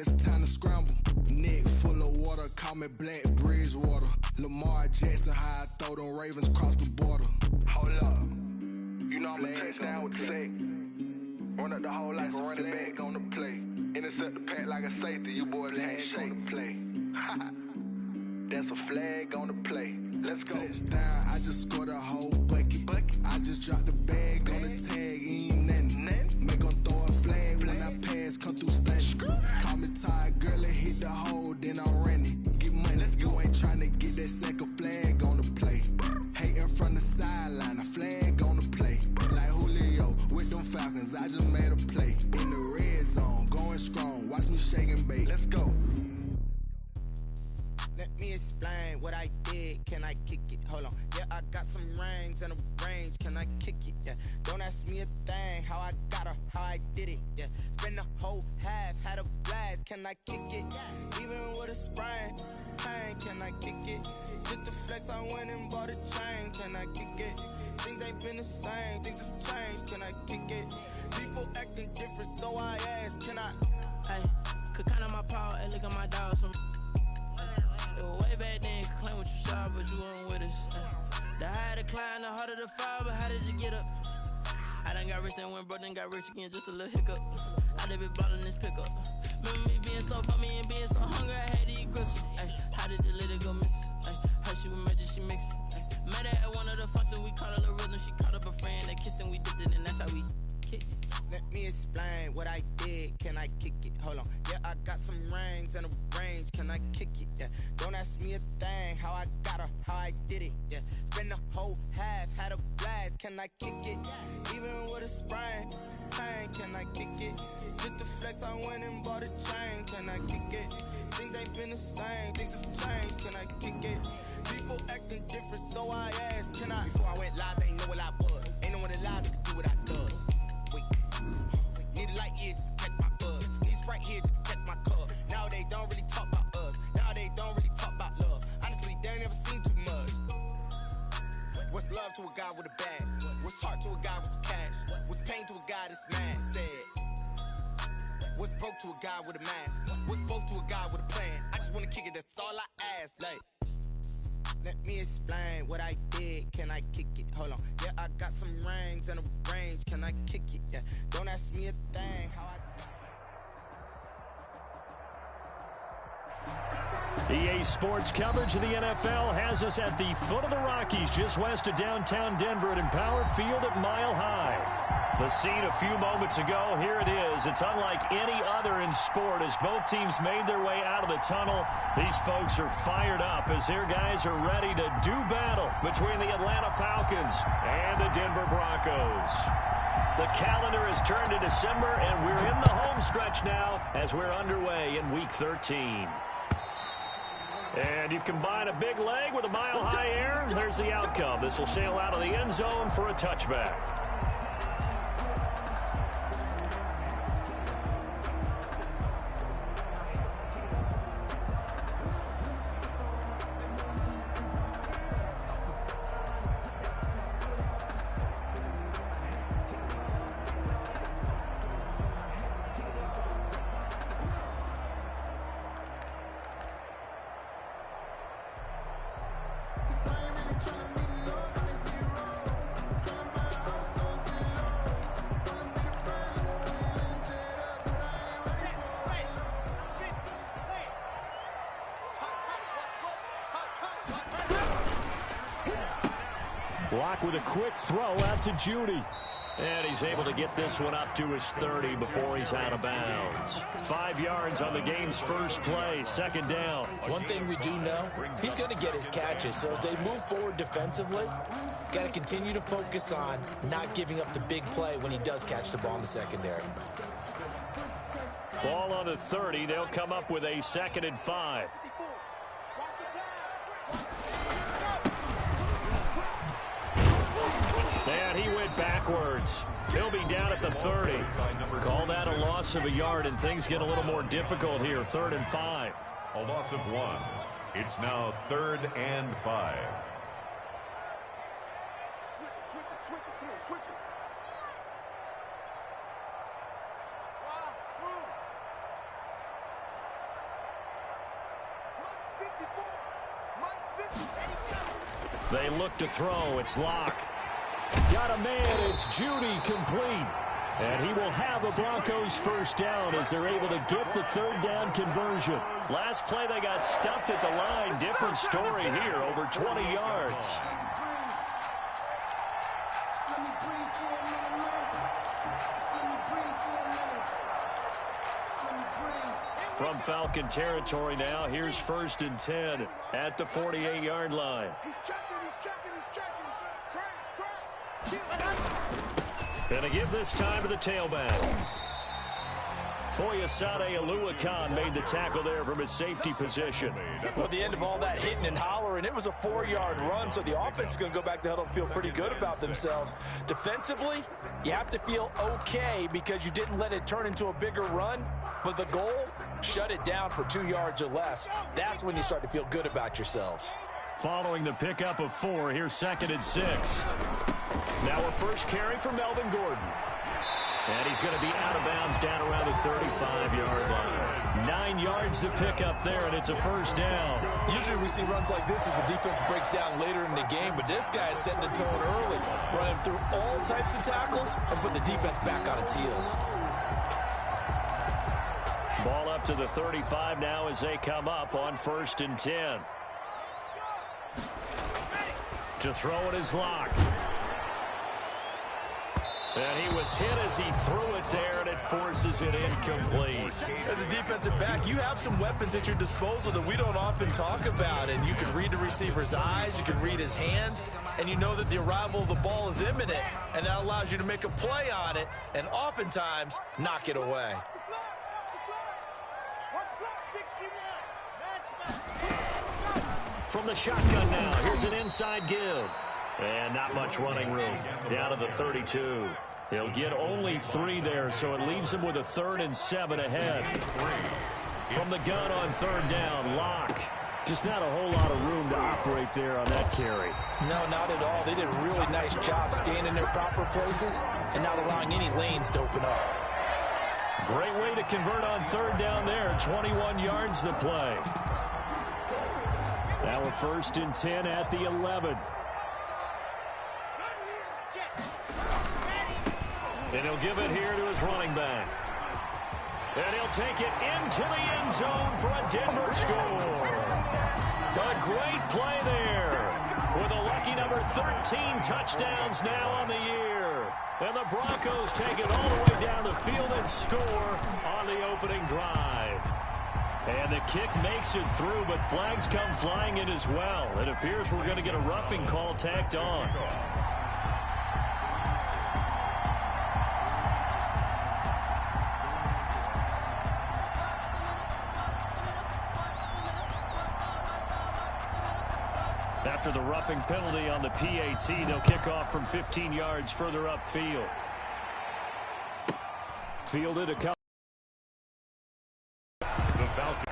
it's time to scramble. Neck full of water, call me Black Bridgewater. Lamar Jackson, how I throw them Ravens across the border. Hold up, you know I'm a touchdown with the sack. Run up the whole life, running back on the play. Intercept the pack like a safety, you boys ain't shake the play. That's a flag on the play. Let's go. Touchdown, I just scored a whole bucket. I just dropped the bag on the tag, ain't nothing. Make them throw a flag when I pass, come through stunning. Call me tired, girl, and hit the hole, then I'm running. Get money, you ain't tryna get that second flag on the play. Hating from the sideline, a flag on the play. Like Julio with them Falcons, I just made a play. In the red zone, going strong, watch me shake and bake. Let's go. Let me explain what I did. Can I kick it? Hold on. Yeah, I got some rings and a range. Can I kick it? Yeah. Don't ask me a thing. How I got her, how I did it. Yeah. Spend the whole half, had a blast. Can I kick it? Even with a sprain, pain. Can I kick it? Just to flex, I went and bought a chain. Can I kick it? Things ain't been the same. Things have changed. Can I kick it? People acting different, so I ask. Can I? Hey, could count on my power and look at my dogs from. Way back then, could claim what you saw, but you weren't with us. The higher the climb, the harder the fall, but how did you get up? I done got rich and went broke, then got rich again, just a little hiccup. I done been ballin' this pickup. Remember me being so bummy and being so hungry, I had to eat gristle. How did the lady go miss? How she was magic, she mixed it. Met her at one of the functions, we caught a little rhythm. She caught up a friend that kissed and we dipped it, and that's how we kicked it. Let me explain what I did. Can I kick it? Hold on. Yeah, I got some rings and a range. Can I kick it? Yeah. Don't ask me a thing. How I got her, how I did it. Yeah. Spend the whole half, had a blast. Can I kick it? Even with a sprain, pain. Can I kick it? Just to flex, I went and bought a chain. Can I kick it? Things ain't been the same. Things have changed. Can I kick it? People acting different, so I asked. Can I? Before I went live, they ain't know what I was. Ain't no one alive that could do what I does. Need a light here just to catch my buzz. Need Sprite here just to catch my cup. Now they don't really talk about us. Now they don't really talk about love. Honestly, they ain't never seen too much. What's love to a guy with a bag? What's heart to a guy with some cash? What's pain to a guy that's mad? Said. What's broke to a guy with a mask? What's both to a guy with a plan? I just wanna kick it, that's all I ask. Like, let me explain what I did. Can I kick it? Hold on. Yeah, I got some rings and a range. Can I kick it? Yeah. Don't ask me a thing. How EA Sports coverage of the NFL has us at the foot of the Rockies, just west of downtown Denver at Empower Field at Mile High. The scene a few moments ago, here it is. It's unlike any other in sport as both teams made their way out of the tunnel. These folks are fired up as their guys are ready to do battle between the Atlanta Falcons and the Denver Broncos. The calendar has turned to December, and we're in the home stretch now as we're underway in Week 13. And you combine a big leg with a mile-high air, there's the outcome. This will sail out of the end zone for a touchback. Block with a quick throw out to Judy. And he's able to get this one up to his 30 before he's out of bounds. 5 yards on the game's first play, second down. One thing we do know, he's going to get his catches. So as they move forward defensively, got to continue to focus on not giving up the big play when he does catch the ball in the secondary. Ball on the 30. They'll come up with a 2nd and 5. And he went backwards. He'll be down at the 30. Call that a loss of a yard, and things get a little more difficult here. 3rd and 5. A loss of 1. It's now 3rd and 5. Switch it. Come on, switch it. They look to throw. It's Locke. Got a man. It's Judy complete. And he will have a Broncos first down as they're able to get the third down conversion. Last play they got stuffed at the line. Different story here, over 20 yards. From Falcon territory now, here's 1st and 10 at the 48-yard line. He's checking. And a give this time to the tailback. Foyesade Oluwakan made the tackle there from his safety position. Well, at the end of all that hitting and hollering, it was a 4-yard run, so the offense is going to go back to huddle and feel pretty good about themselves. Defensively, you have to feel okay because you didn't let it turn into a bigger run, but the goal, shut it down for 2 yards or less. That's when you start to feel good about yourselves. Following the pickup of 4, here's 2nd and 6. Now a first carry for Melvin Gordon. And he's going to be out of bounds down around the 35-yard line. 9 yards to pick up there, and it's a first down. Usually we see runs like this as the defense breaks down later in the game, but this guy is setting the tone early, running through all types of tackles and putting the defense back on its heels. Ball up to the 35 now as they come up on 1st and 10. To throw it is Locke. And he was hit as he threw it there, and it forces it incomplete. As a defensive back, you have some weapons at your disposal that we don't often talk about, and you can read the receiver's eyes, you can read his hands, and you know that the arrival of the ball is imminent, and that allows you to make a play on it, and oftentimes knock it away. From the shotgun now, here's an inside give. And not much running room. Down to the 32. He'll get only 3 there, so it leaves him with a 3rd and 7 ahead. From the gun on 3rd down, Locke. Just not a whole lot of room to operate there on that carry. No, not at all. They did a really nice job staying in their proper places and not allowing any lanes to open up. Great way to convert on 3rd down there. 21 yards to play. Now a 1st and 10 at the 11. And he'll give it here to his running back. And he'll take it into the end zone for a Denver score. A great play there. With a lucky number 13 touchdowns now on the year. And the Broncos take it all the way down the field and score on the opening drive. And the kick makes it through, but flags come flying in as well. It appears we're going to get a roughing call tacked on. After the roughing penalty on the PAT, they'll kick off from 15 yards further upfield. Fielded a couple. The Falcons.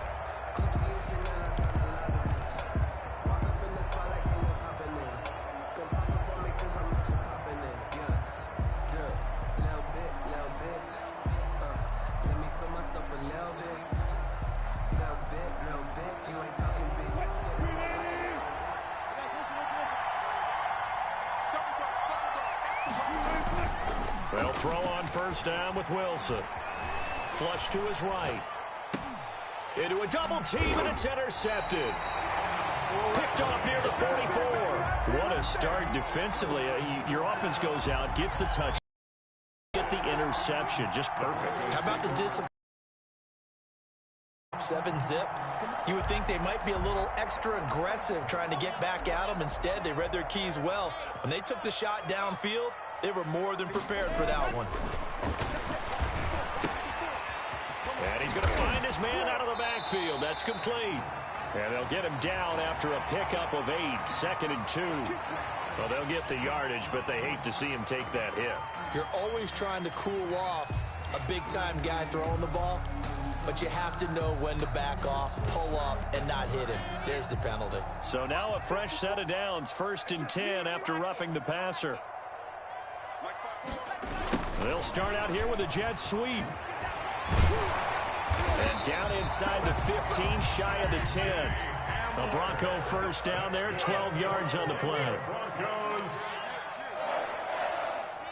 They'll throw on 1st down with Wilson. Flush to his right. Into a double team, and it's intercepted. Picked off near the 44. What a start defensively. Your offense goes out, gets the touch, get the interception. Just perfect. How about the discipline? 7-zip. You would think they might be a little extra aggressive trying to get back at them. Instead, they read their keys well. When they took the shot downfield, they were more than prepared for that one. And he's going to find his man out of the backfield. That's complete. And they'll get him down after a pickup of 8, 2nd and 2. Well, they'll get the yardage, but they hate to see him take that hit. You're always trying to cool off a big-time guy throwing the ball, but you have to know when to back off, pull up, and not hit him. There's the penalty. So now a fresh set of downs, 1st and 10 after roughing the passer. They'll start out here with a jet sweep. And down inside the 15, shy of the 10. A Bronco first down there, 12 yards on the play. Broncos.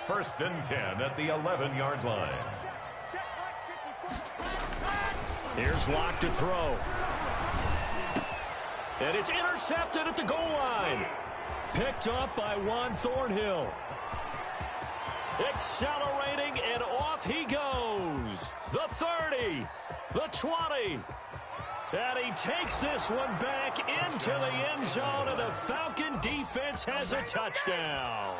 1st and 10 at the 11-yard line. Here's Locke to throw. And it's intercepted at the goal line. Picked up by Juan Thornhill. Accelerating, and off he goes. The 30, the 20. And he takes this one back into the end zone, and the Falcon defense has a touchdown.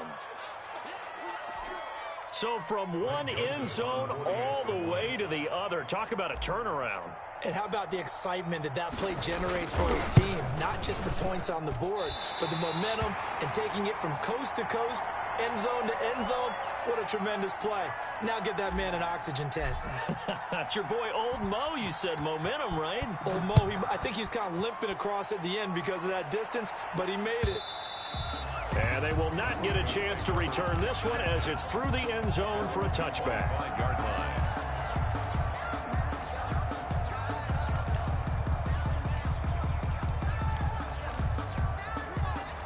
So from one end zone all the way to the other. Talk about a turnaround. And how about the excitement that play generates for his team? Not just the points on the board, but the momentum and taking it from coast to coast, end zone to end zone. What a tremendous play. Now get that man an oxygen tent. It's your boy Old Mo, you said. Momentum, right? Old Mo, I think he's kind of limping across at the end because of that distance, but he made it. And they will not get a chance to return this one as it's through the end zone for a touchback. 5-yard line.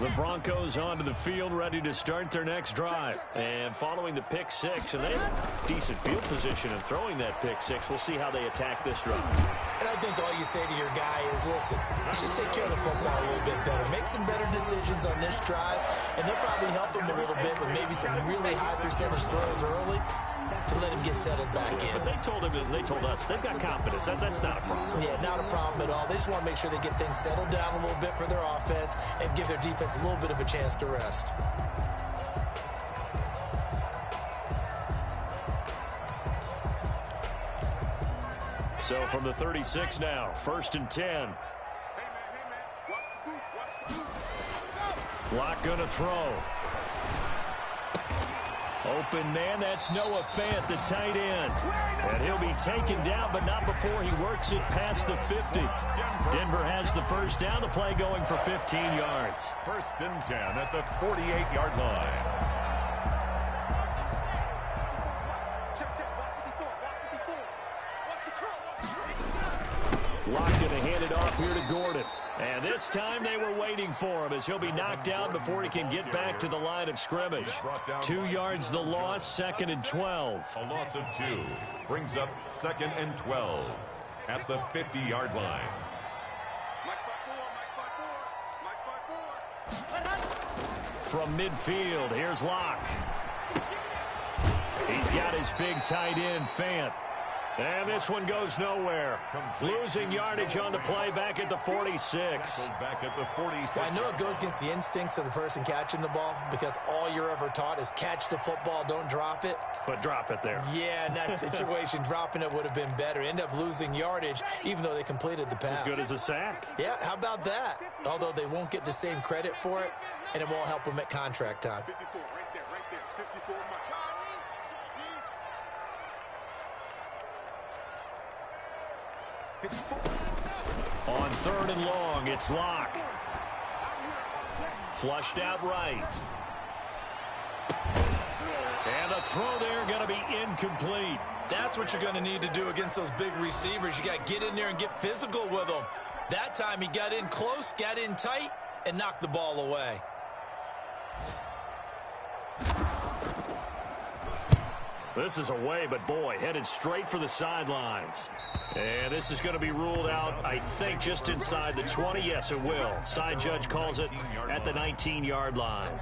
The Broncos onto the field, ready to start their next drive. And following the pick six, and they have decent field position in throwing that pick six. We'll see how they attack this drive. And I think all you say to your guy is, listen, let's just take care of the football a little bit better. Make some better decisions on this drive, and they'll probably help him a little bit with maybe some really high percentage throws early to let him get settled back in. But they told him, and they told us, they've got confidence. That's not a problem. Yeah, not a problem at all. They just want to make sure they get things settled down a little bit for their offense and give their defense a little bit of a chance to rest. So from the 36 now, 1st and 10. Locke gonna throw. Open man, that's Noah Fant, the tight end. And he'll be taken down, but not before he works it past the 50. Denver has the first down, the play going for 15 yards. 1st and 10 at the 48-yard line. Locke going to hand it off here to Gordon. And this time they were waiting for him as he'll be knocked down before he can get back to the line of scrimmage. 2 yards the loss, 2nd and 12. A loss of 2 brings up 2nd and 12 at the 50-yard line. From midfield, here's Locke. He's got his big tight end, Fant. And this one goes nowhere. Losing yardage on the play back at the 46. Back at the 46. Well, I know it goes against the instincts of the person catching the ball because all you're ever taught is catch the football, don't drop it. But drop it there. Yeah, in that situation, dropping it would have been better. End up losing yardage, even though they completed the pass. As good as a sack. Yeah, how about that? Although they won't get the same credit for it, and it won't help them at contract time. 54, right there, 54 much. On 3rd and long, it's Locke. Flushed out right. And the throw there going to be incomplete. That's what you're going to need to do against those big receivers. You got to get in there and get physical with them. That time he got in close, got in tight, and knocked the ball away. This is away, but boy, headed straight for the sidelines. And this is going to be ruled out, I think, just inside the 20. Yes, it will. Side judge calls it at the 19-yard line.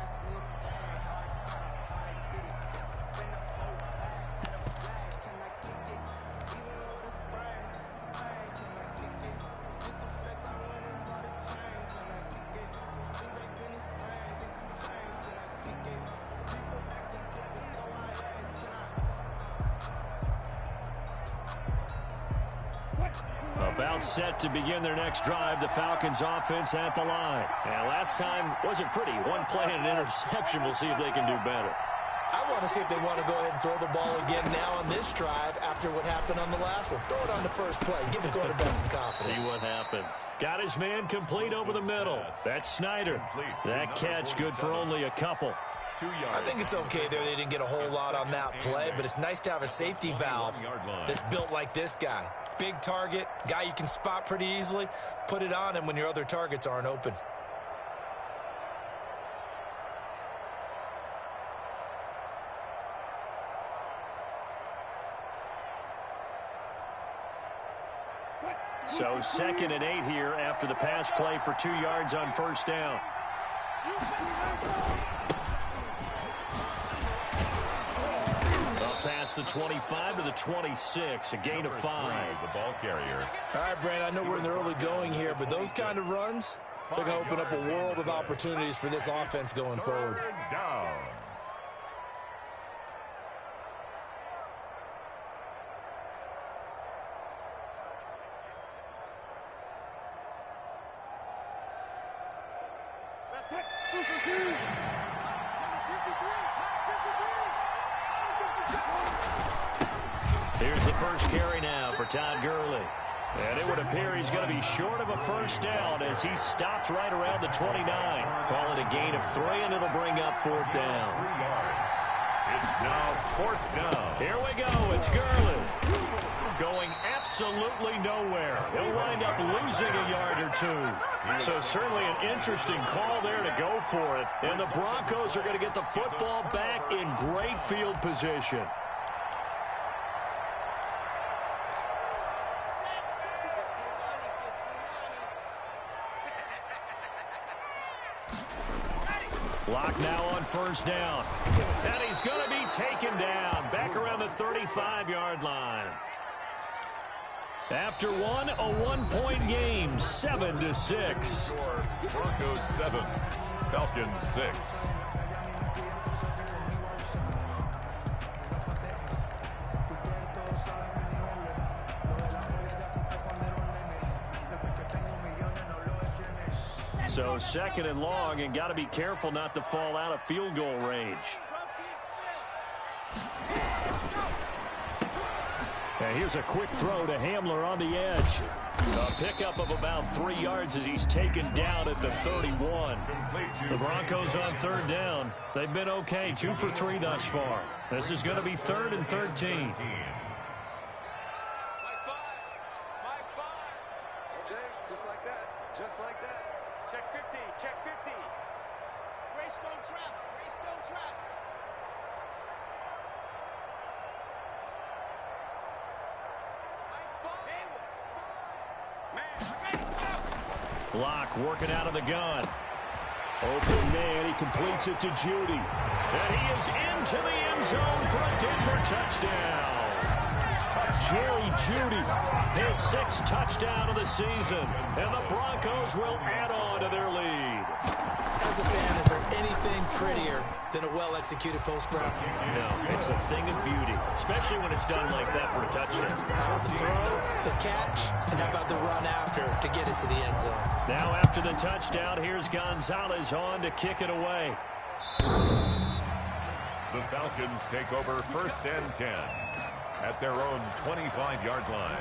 About set to begin their next drive, the Falcons offense at the line. And last time wasn't pretty. One play and an interception. We'll see if they can do better. I want to see if they want to go ahead and throw the ball again now on this drive after what happened on the last one. Throw it on the first play. Give the quarterback some confidence. See what happens. Got his man complete over the middle. That's Snyder. That catch good for only a couple. 2 yards. I think it's okay there. They didn't get a whole lot on that play, but it's nice to have a safety valve that's built like this guy. big target, guy you can spot pretty easily, put it on him when your other targets aren't open. So 2nd and 8 here after the pass play for 2 yards on first down. Up past the 25 to the 26, a gain of 5. The ball carrier. All right, Brandon, I know we're in the early going here, but those kind of runs, they're going to open up a world of opportunities for this offense going forward. Down. Here's the first carry now for Todd Gurley. And it would appear he's going to be short of a first down as he stopped right around the 29. Call it a gain of 3, and it'll bring up 4th down. 3 yards. It's now 4th down. Here we go. It's Gurley. Going absolutely nowhere. He'll wind up losing a yard or 2. So certainly an interesting call there to go for it. And the Broncos are going to get the football back in great field position. Lock now on first down. And he's going to be taken down back around the 35-yard line. After one, a 1-point game, 7-6. Broncos 7, Falcons 6. So 2nd and long, and got to be careful not to fall out of field goal range. And here's a quick throw to Hamler on the edge. A pickup of about 3 yards as he's taken down at the 31. The Broncos on 3rd down. They've been okay, 2 for 3 thus far. This is going to be 3rd and 13. Just like that. Just like that. Check 50. Check 50. Race don't travel. Race don't travel. Block working out of the gun. Open man, he completes it to Judy. And he is into the end zone for a Denver touchdown. Jerry Judy, his 6th touchdown of the season. And the Broncos will add on to their lead. As a fan, is there anything prettier than a well-executed post route? No, it's a thing of beauty, especially when it's done like that for a touchdown. How about the throw, the catch, and how about the run after to get it to the end zone? Now after the touchdown, here's Gonzalez on to kick it away. The Falcons take over 1st and 10 at their own 25-yard line.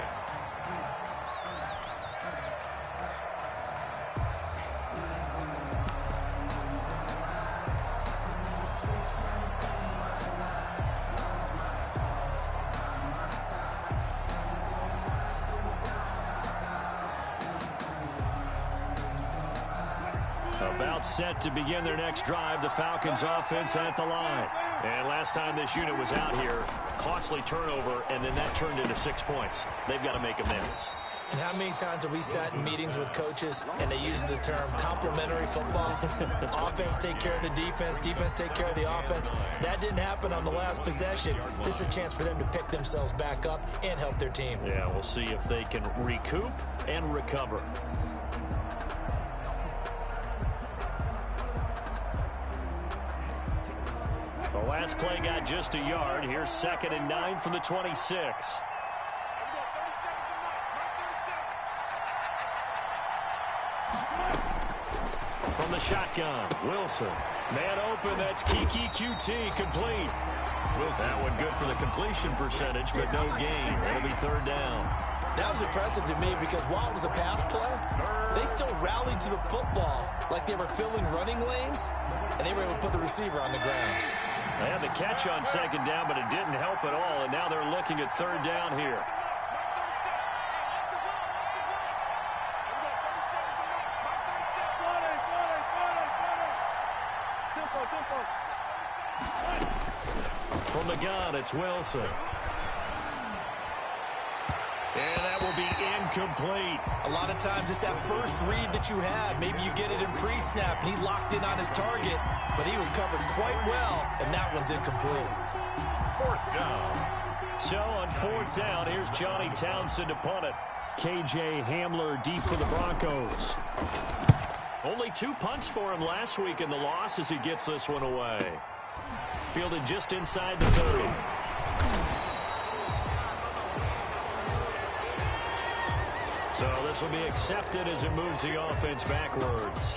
About set to begin their next drive, the Falcons offense at the line. And last time this unit was out here, costly turnover, and then that turned into 6 points. They've got to make amends. And how many times have we sat in meetings with coaches and they use the term complementary football? Offense take care of the defense, defense take care of the offense. That didn't happen on the last possession. This is a chance for them to pick themselves back up and help their team. Yeah, we'll see if they can recoup and recover. The last play got just a yard. Here's 2nd and 9 from the 26. From the shotgun, Wilson. Man open, that's Kiki QT, complete. That one good for the completion percentage, but no gain. It'll be 3rd down. That was impressive to me because while it was a pass play, they still rallied to the football like they were filling running lanes, and they were able to put the receiver on the ground. They had the catch on 2nd down, but it didn't help at all, and now they're looking at 3rd down here. From the gun, it's Wilson. And that will be incomplete. A lot of times it's that first read that you have. Maybe you get it in pre-snap, and he locked in on his target, but he was covered quite well, and that one's incomplete. Fourth down. So on fourth down, here's Johnny Townsend to punt it. KJ Hamler deep for the Broncos. Only 2 punts for him last week in the loss as he gets this one away. Fielded just inside the 30. So this will be accepted as it moves the offense backwards.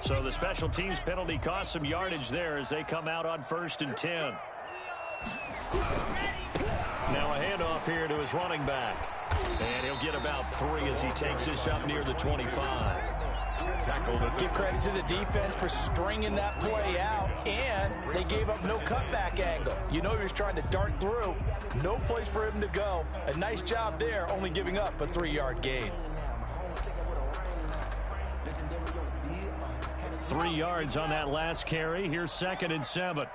So the special teams penalty cost some yardage there as they come out on 1st and 10. Now a handoff here to his running back. And he'll get about 3 as he takes this up near the 25. Give credit to the defense for stringing that play out, and they gave up no cutback angle. You know he was trying to dart through. No place for him to go. A nice job there, only giving up a 3-yard gain. 3 yards on that last carry. Here's 2nd and 7.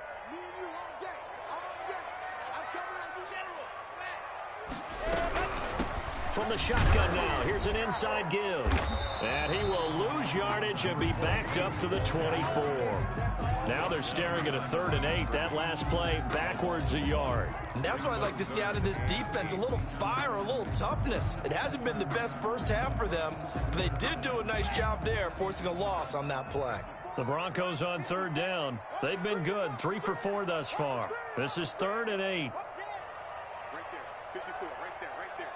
From the shotgun now, here's an inside give. And he will lose yardage and be backed up to the 24. Now they're staring at a 3rd and 8. That last play backwards a yard. And that's what I'd like to see out of this defense, a little fire, a little toughness. It hasn't been the best first half for them, but they did do a nice job there, forcing a loss on that play. The Broncos on 3rd down. They've been good, 3 for 4 thus far. This is 3rd and 8. Right there, 54, right there,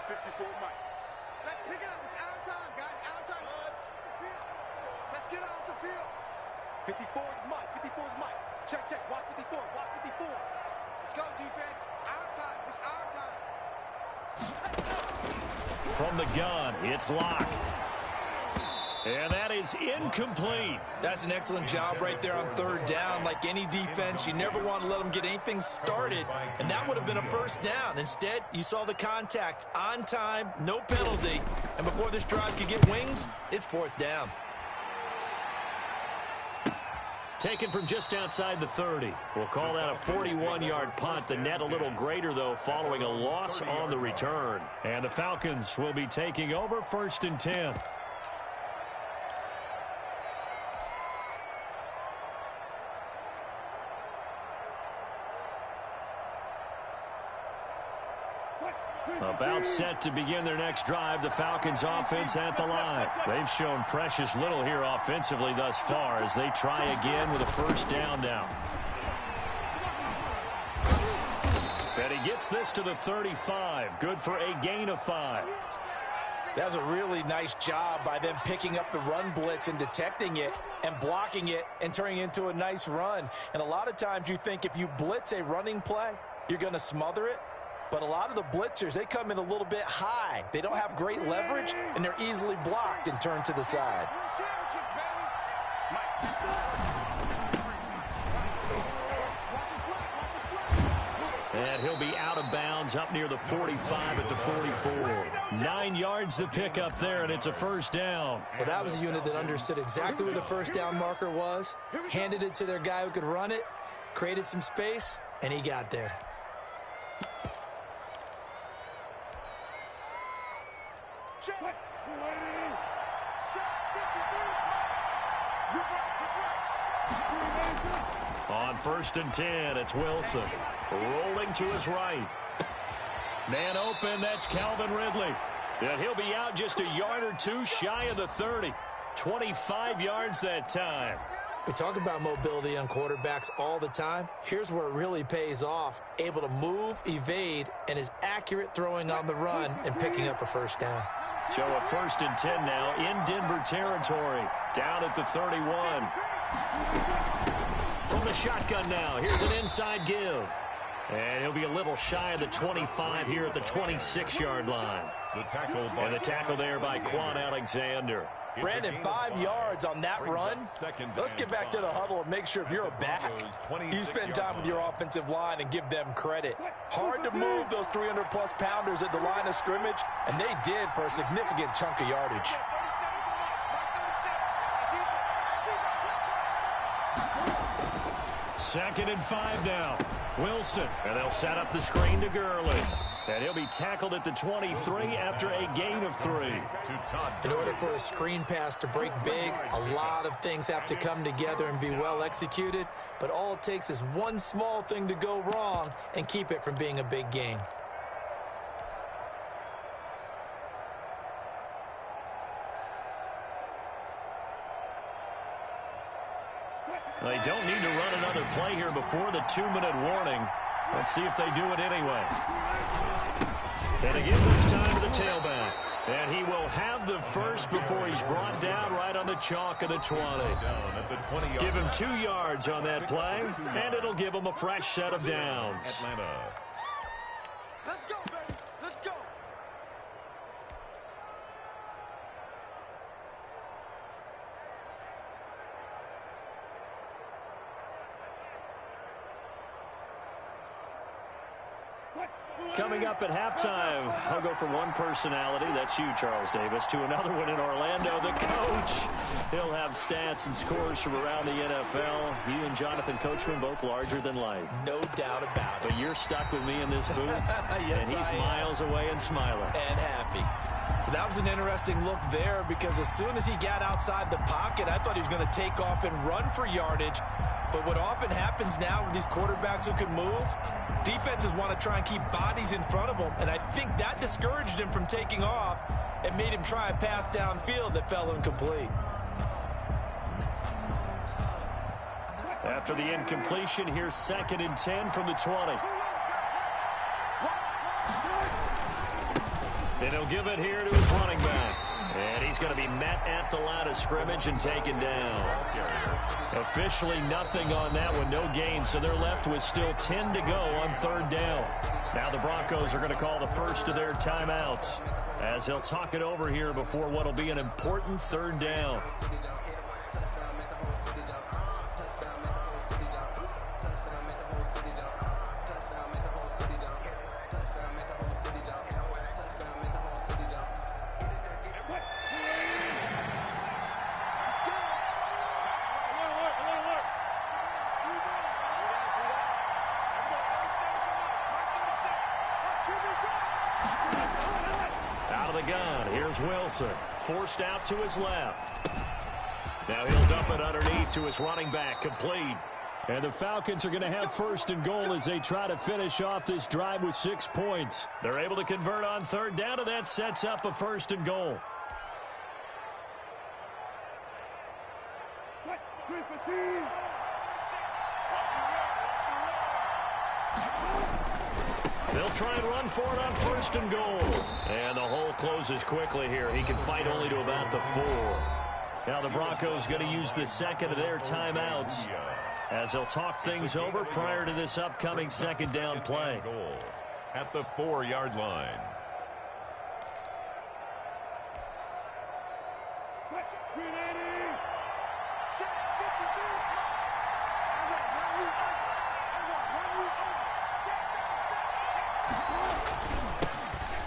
54, Mike. Let's pick it up. It's our time, guys. Our time. Let's get off the field. 54 is Mike. 54 is Mike. Check. Watch 54. Watch 54. Let's go, defense. Our time. It's our time. From the gun, it's Locke. And that is incomplete. That's an excellent job right there on 3rd down. Like any defense, you never want to let them get anything started, and that would have been a 1st down. Instead, you saw the contact on time, no penalty, and before this drive could get wings, it's 4th down. Taken from just outside the 30. We'll call that a 41-yard punt. The net a little greater, though, following a loss on the return. And the Falcons will be taking over 1st and 10. About set to begin their next drive, the Falcons offense at the line. They've shown precious little here offensively thus far as they try again with a 1st down now. And he gets this to the 35. Good for a gain of 5. That was a really nice job by them picking up the run blitz and detecting it and blocking it and turning it into a nice run. And a lot of times you think if you blitz a running play, you're going to smother it. But a lot of the blitzers, they come in a little bit high. They don't have great leverage, and they're easily blocked and turned to the side. And he'll be out of bounds up near the 45 at the 44. 9 yards to pick up there, and it's a 1st down. But that was a unit that understood exactly where the 1st down marker was, handed it to their guy who could run it, created some space, and he got there. On 1st and 10, it's Wilson. Rolling to his right. Man open, that's Calvin Ridley. And he'll be out just a yard or 2 shy of the 30. 25 yards that time. We talk about mobility on quarterbacks all the time. Here's where it really pays off. Able to move, evade, and is accurate throwing on the run and picking up a 1st down. So a 1st and 10 now in Denver territory. Down at the 31. From the shotgun now, here's an inside give. And he'll be a little shy of the 25 here at the 26-yard line. And the tackle there by Quan Alexander. Brandon, 5 yards on that run. Let's get back to the huddle and make sure if you're a back, you spend time with your offensive line and give them credit. Hard to move those 300-plus pounders at the line of scrimmage, and they did for a significant chunk of yardage. 2nd and 5 now. Wilson, and they'll set up the screen to Gurley. And he'll be tackled at the 23 after a gain of 3. In order for a screen pass to break big, a lot of things have to come together and be well executed. But all it takes is one small thing to go wrong and keep it from being a big gain. They don't need to run another play here before the 2-minute warning. Let's see if they do it anyway. And again this time to the tailback. And he will have the first before he's brought down right on the chalk of the 20. Give him 2 yards on that play, and it'll give him a fresh set of downs. Atlanta. Let's go, baby. Let's go. Coming up at halftime, I'll go from one personality, that's you, Charles Davis, to another one in Orlando, the coach. He'll have stats and scores from around the NFL. You and Jonathan Coachman both larger than life. No doubt about it. But you're stuck with me in this booth, Yes, and he's I am. miles away and smiling. And happy. That was an interesting look there because as soon as he got outside the pocket, I thought he was going to take off and run for yardage. But what often happens now with these quarterbacks who can move, defenses want to try and keep bodies in front of them, and I think that discouraged him from taking off and made him try a pass downfield that fell incomplete. After the incompletion, here's 2nd and 10 from the 20. And he'll give it here to his running back. And he's going to be met at the line of scrimmage and taken down. Officially nothing on that one, no gain, so they're left with still 10 to go on 3rd down. Now the Broncos are going to call the first of their timeouts as they'll talk it over here before what will be an important 3rd down. Out of the gun, here's Wilson. Forced out to his left. Now he'll dump it underneath to his running back, complete. And the Falcons are going to have 1st and goal as they try to finish off this drive with 6 points. They're able to convert on 3rd down, and that sets up a 1st and goal. They'll try and run for it on 1st and goal. And the hole closes quickly here. He can fight only to about the 4. Now the Broncos going to use the 2nd of their timeouts as they'll talk things over prior to this upcoming 2nd down play. At the 4-yard line.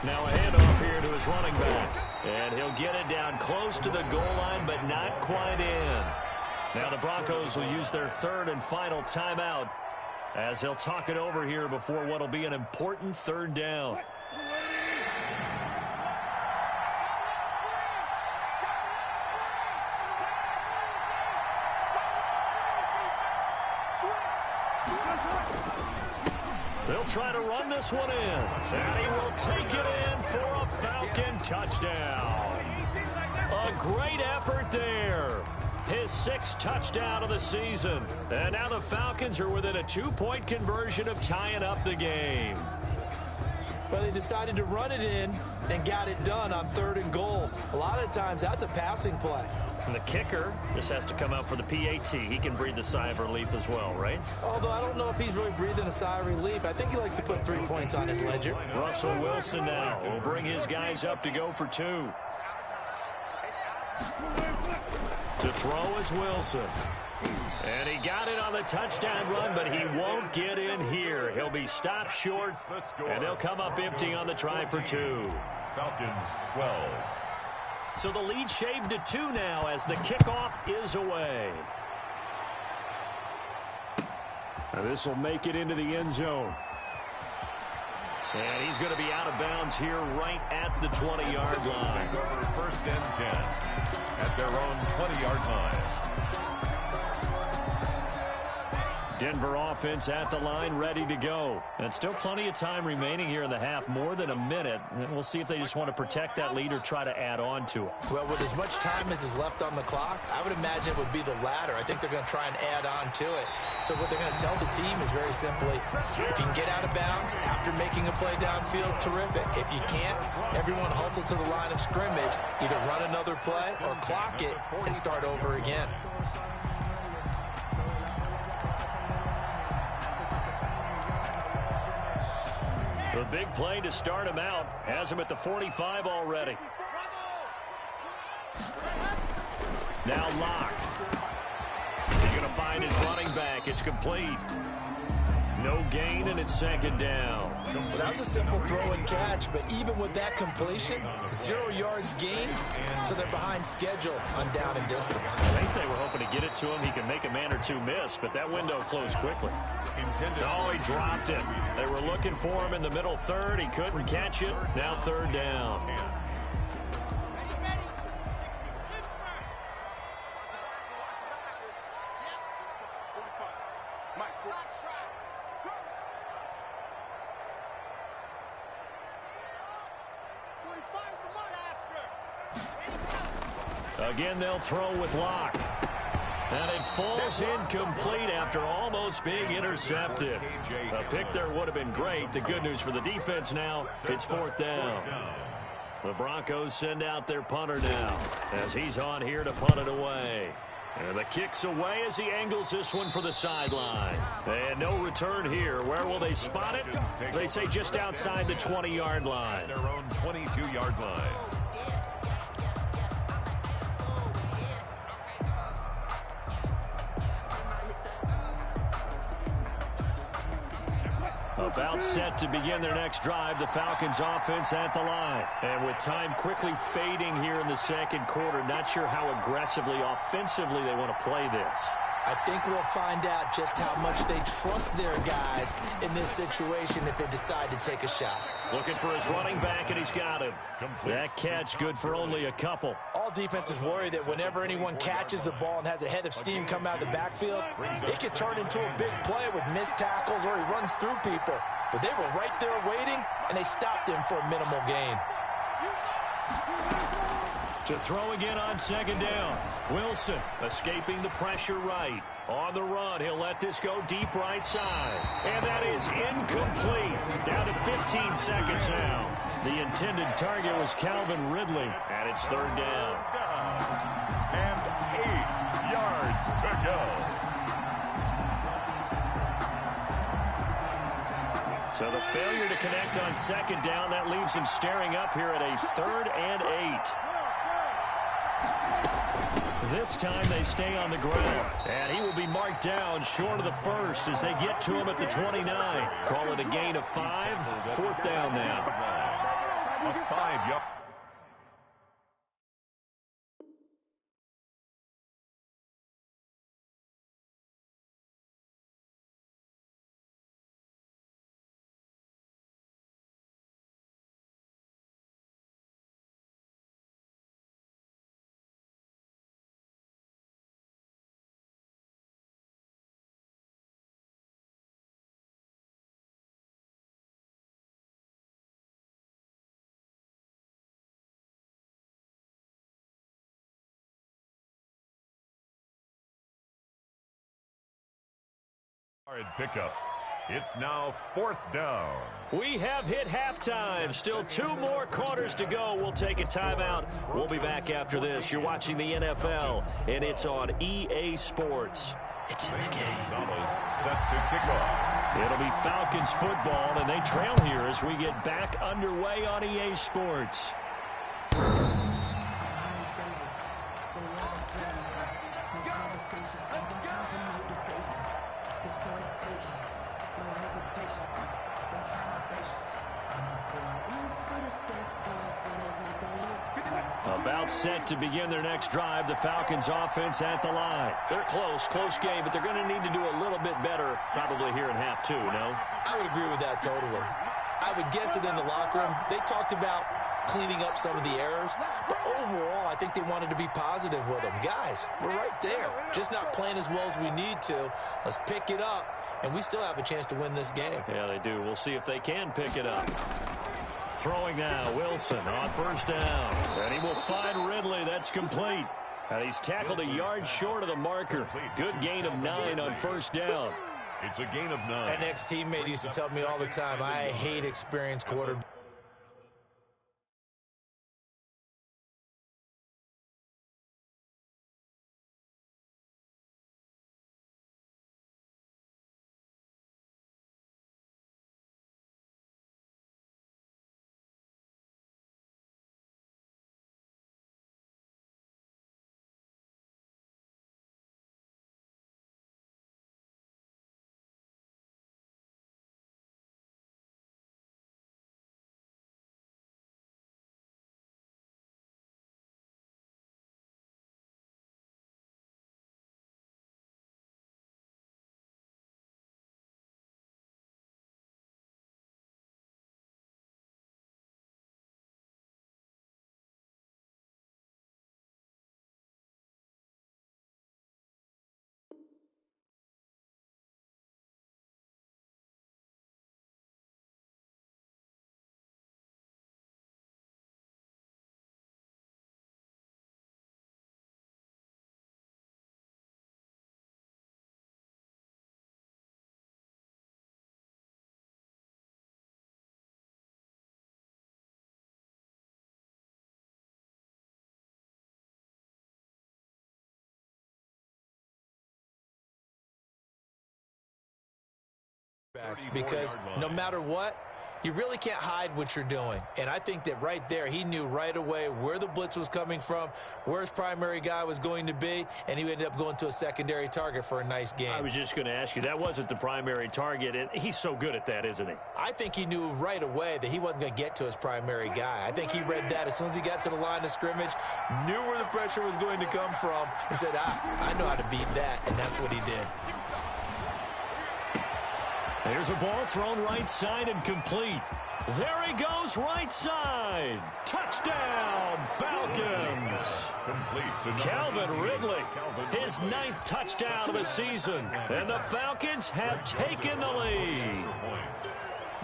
Now a handoff here to his running back. And he'll get it down close to the goal line, but not quite in. Now the Broncos will use their 3rd and final timeout as they'll talk it over here before what will be an important 3rd down. They'll try to run this one in, and he will take it in for a Falcon touchdown. A great effort there. His 6th touchdown of the season. And now the Falcons are within a 2-point conversion of tying up the game. Well, they decided to run it in and got it done on 3rd and goal. A lot of times that's a passing play. And the kicker just has to come out for the PAT. He can breathe a sigh of relief as well, right? Although I don't know if he's really breathing a sigh of relief. I think he likes to put 3 points on his ledger. Russell Wilson now will bring his guys up to go for 2. To throw is Wilson. And he got it on the touchdown run, but he won't get in here. He'll be stopped short, and they'll come up empty on the try for 2. Falcons 12. So the lead shaved to 2 now as the kickoff is away. This will make it into the end zone. And he's going to be out of bounds here right at the 20-yard line. First and 10 at their own 20-yard line. Denver offense at the line, ready to go. And still plenty of time remaining here in the half, more than a minute. And we'll see if they just want to protect that lead or try to add on to it. Well, with as much time as is left on the clock, I would imagine it would be the latter. I think they're going to try and add on to it. So what they're going to tell the team is very simply, if you can get out of bounds after making a play downfield, terrific. If you can't, everyone hustle to the line of scrimmage, either run another play or clock it and start over again. The big play to start him out has him at the 45 already. Now Locke. He's going to find his running back. It's complete. No gain, and it's second down. Well, that was a simple throw and catch, but even with that completion, 0 yards gained, so they're behind schedule on down and distance. I think they were hoping to get it to him. He can make a man or two miss, but that window closed quickly. No, he dropped it. They were looking for him in the middle third. He couldn't catch it. Now third down. Again, they'll throw with Locke. And it falls incomplete after almost being intercepted. A pick there would have been great. The good news for the defense now, it's fourth down. The Broncos send out their punter now as he's on here to punt it away. And the kick's away as he angles this one for the sideline. And no return here. Where will they spot it? They say just outside the 20-yard line. Their own 22-yard line. About set to begin their next drive, the Falcons offense at the line. And with time quickly fading here in the second quarter, not sure how aggressively, offensively they want to play this. I think we'll find out just how much they trust their guys in this situation if they decide to take a shot. Looking for his running back, and he's got him. That catch good for only a couple. All defenses worry that whenever anyone catches the ball and has a head of steam come out of the backfield, it could turn into a big play with missed tackles or he runs through people. But they were right there waiting, and they stopped him for a minimal gain. To throw again on second down. Wilson escaping the pressure right. On the run, he'll let this go deep right side. And that is incomplete. Down to 15 seconds now. The intended target was Calvin Ridley, and it's third down. And 8 yards to go. So the failure to connect on second down, that leaves him staring up here at a 3rd and 8. This time they stay on the ground. And he will be marked down short of the first as they get to him at the 29. Call it a gain of 5. Fourth down now. A 5-yard. Pickup. It's now fourth down. We have hit halftime. Still 2 more quarters to go. We'll take a timeout. We'll be back after this. You're watching the NFL, and it's on EA Sports. It's in the game. It's almost set to kick off. It'll be Falcons football, and they trail here as we get back underway on EA Sports. About set to begin their next drive. The Falcons offense at the line. They're close game, but they're going to need to do a little bit better probably here in half two, no? I would agree with that totally. I would guess it in the locker room. They talked about cleaning up some of the errors, but overall, I think they wanted to be positive with them. Guys, we're right there. Just not playing as well as we need to. Let's pick it up, and we still have a chance to win this game. Yeah, they do. We'll see if they can pick it up. Throwing now, Wilson on first down. And he will find Ridley. That's complete. And he's tackled a yard short of the marker. Good gain of 9 on first down. It's a gain of 9. An ex-teammate used to tell me all the time, I hate experienced quarterbacks. Because no matter what, you really can't hide what you're doing. And I think that right there, he knew right away where the blitz was coming from, where his primary guy was going to be, and he ended up going to a secondary target for a nice game. I was just going to ask you, that wasn't the primary target, and he's so good at that, isn't he? I think he knew right away that he wasn't going to get to his primary guy. I think he read that as soon as he got to the line of scrimmage, knew where the pressure was going to come from, and said, I know how to beat that, and that's what he did. Here's a ball thrown right side and complete. There he goes, right side. Touchdown, Falcons. Calvin Ridley, his 9th touchdown of the season. And the Falcons have taken the lead.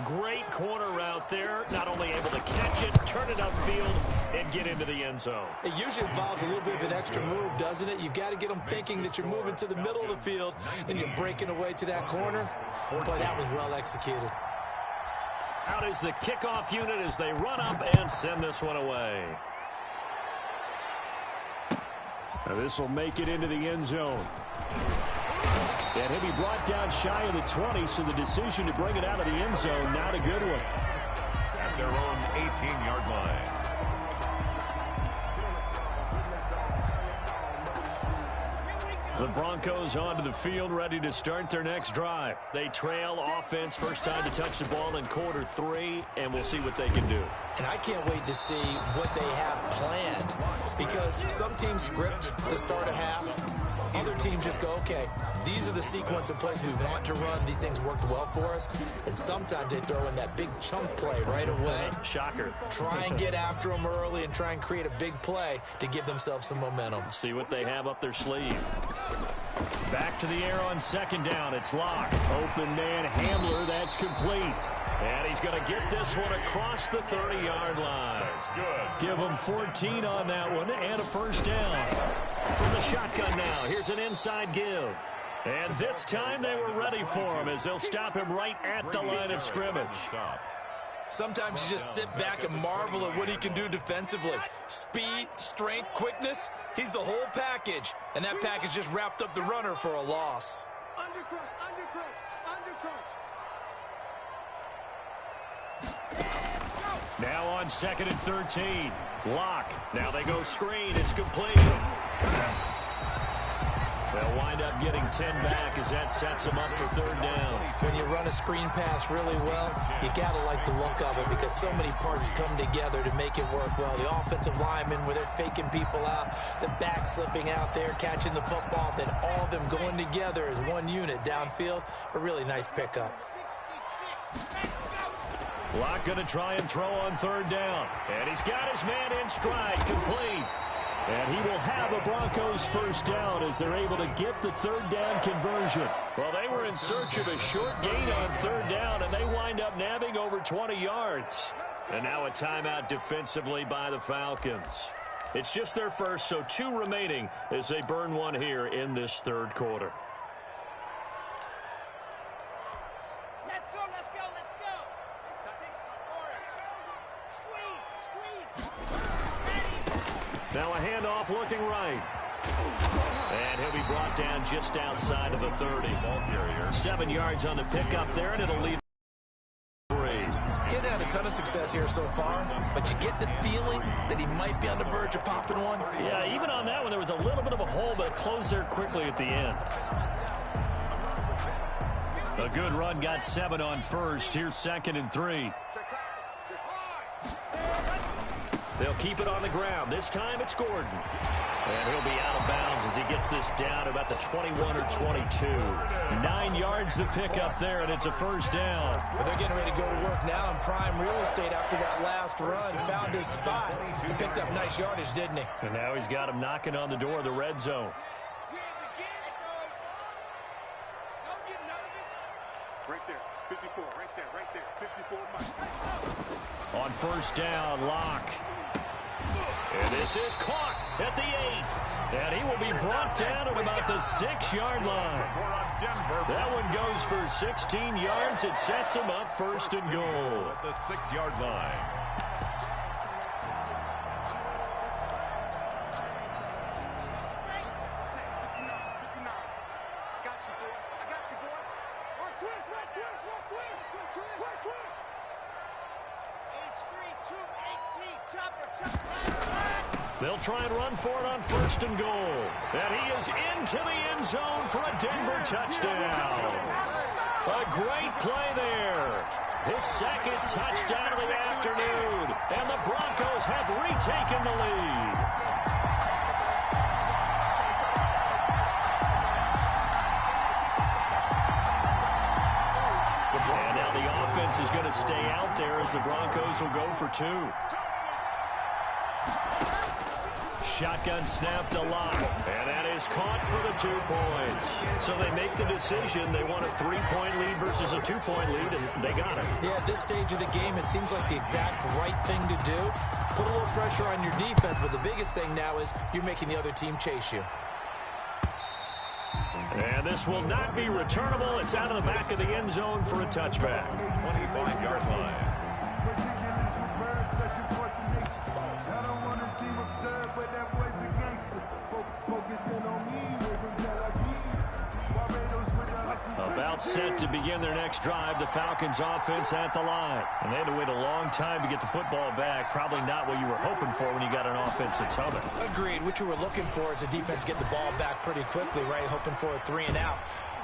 Great corner route there. Not only able to catch it, turn it upfield, and get into the end zone. It usually involves a little bit of an extra move, doesn't it? You've got to get them thinking that you're moving to the middle of the field and you're breaking away to that corner. But that was well executed. Out is the kickoff unit as they run up and send this one away. Now this will make it into the end zone. And he'll be brought down shy of the 20, so the decision to bring it out of the end zone, not a good one. At their own 18-yard line. The Broncos onto the field, ready to start their next drive. They trail offense, first time to touch the ball in quarter 3, and we'll see what they can do. And I can't wait to see what they have planned, because some teams script to start a half. Other teams just go, okay, these are the sequence of plays we want to run. These things worked well for us. And sometimes they throw in that big chunk play right away. Shocker. Try and get after them early and try and create a big play to give themselves some momentum. See what they have up their sleeve. Back to the air on second down. It's Locke. Open man Hamler. That's complete. And he's going to get this one across the 30-yard line. Give him 14 on that one and a first down. From the shotgun now, here's an inside give. And this time they were ready for him as they'll stop him right at the line of scrimmage. Sometimes you just sit back and marvel at what he can do defensively. Speed, strength, quickness, he's the whole package. And that package just wrapped up the runner for a loss. Undercross, undercross, undercross. Now on 2nd and 13. Locke. Now they go screen. It's complete. They'll wind up getting 10 back as that sets them up for third down. When you run a screen pass really well, you got to like the look of it because so many parts come together to make it work well. The offensive linemen, where they're faking people out, the back slipping out there, catching the football, then all of them going together as one unit downfield. A really nice pickup. Locke going to try and throw on third down. And he's got his man in stride, complete. And he will have a Broncos first down as they're able to get the third down conversion. Well, they were in search of a short gain on third down, and they wind up nabbing over 20 yards. And now a timeout defensively by the Falcons. It's just their first, so 2 remaining as they burn one here in this third quarter. Let's go, let's go, let's go. 64. Squeeze. Now a handoff looking right. And he'll be brought down just outside of the 30. 7 yards on the pickup there, and it'll leave 3. Getting had a ton of success here so far, but you get the feeling that he might be on the verge of popping one. Yeah, even on that one, there was a little bit of a hole, but it closed there quickly at the end. A good run got 7 on first. Here's 2nd and 3. They'll keep it on the ground. This time it's Gordon. And he'll be out of bounds as he gets this down about the 21 or 22. 9 yards to pick up there, and it's a first down. Well, they're getting ready to go to work now in prime real estate after that last run. Found his spot. He picked up nice yardage, didn't he? And now he's got him knocking on the door of the red zone. Right there, 54, right there, 54, Mike. On first down, Locke. And this is caught at the 8. And he will be brought down at about the 6-yard line. That one goes for 16 yards. It sets him up first and goal. At the 6-yard line. They'll try and run for it on first and goal. And he is into the end zone for a Denver touchdown. A great play there. His 2nd touchdown of the afternoon. And the Broncos have retaken the lead. And now the offense is going to stay out there as the Broncos will go for 2. Shotgun snap to Locke, and that is caught for the 2 points. So they make the decision. They want a 3-point lead versus a 2-point lead, and they got it. Yeah, at this stage of the game, it seems like the exact right thing to do. Put a little pressure on your defense, but the biggest thing now is you're making the other team chase you. And this will not be returnable. It's out of the back of the end zone for a touchback. 25-yard line. About set to begin their next drive, the Falcons offense at the line. And they had to wait a long time to get the football back. Probably not what you were hoping for when you got an offense that's humming. Agreed. What you were looking for is the defense get the ball back pretty quickly, right? Hoping for a 3 and out.